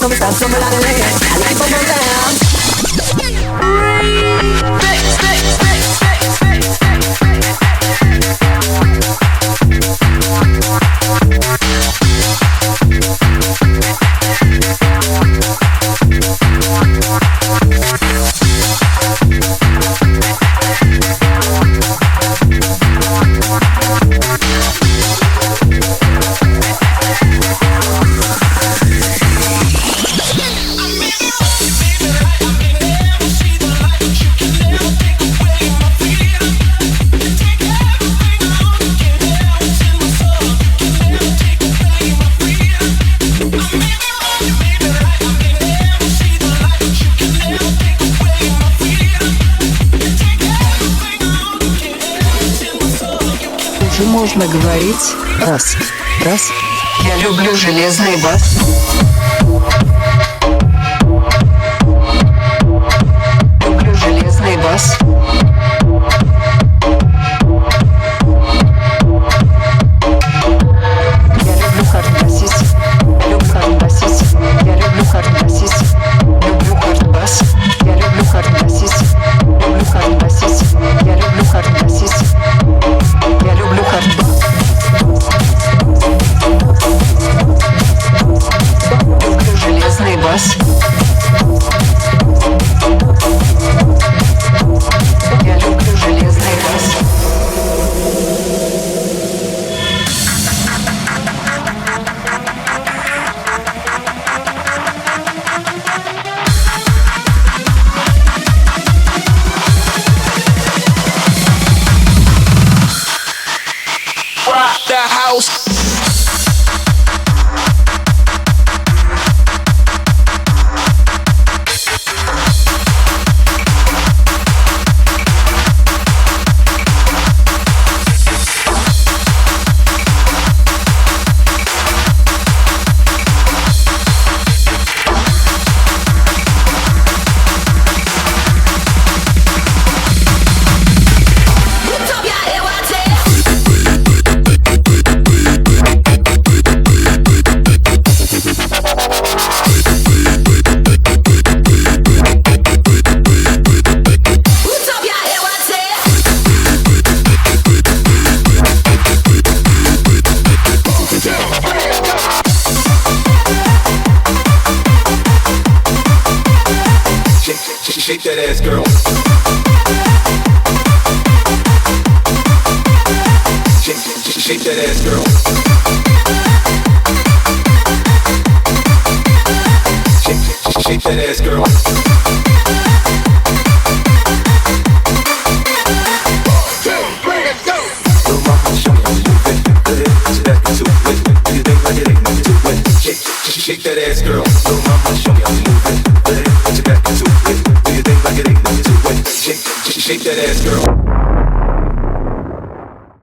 so we start somewhere along the lane. I keep on down. Можно говорить раз, раз. Я люблю железный бас. Люблю железный бас. Я люблю хардбасить. Люблю хардбасить. Я люблю хардбасить. Люблю хардбас. Я люблю хардбасить. Люблю хардбасить. Я люблю хардбасить. Я люблю хардбас. Люблю железный бас. Я люблю железный бас. The house. Shake that ass, girl. Shake that ass, girl. Shake that ass, girl. Shake that ass, girl. Little mama, show me how you move it. Put your back into it. Do your thing like it ain't nothing to it. Shake that ass, girl.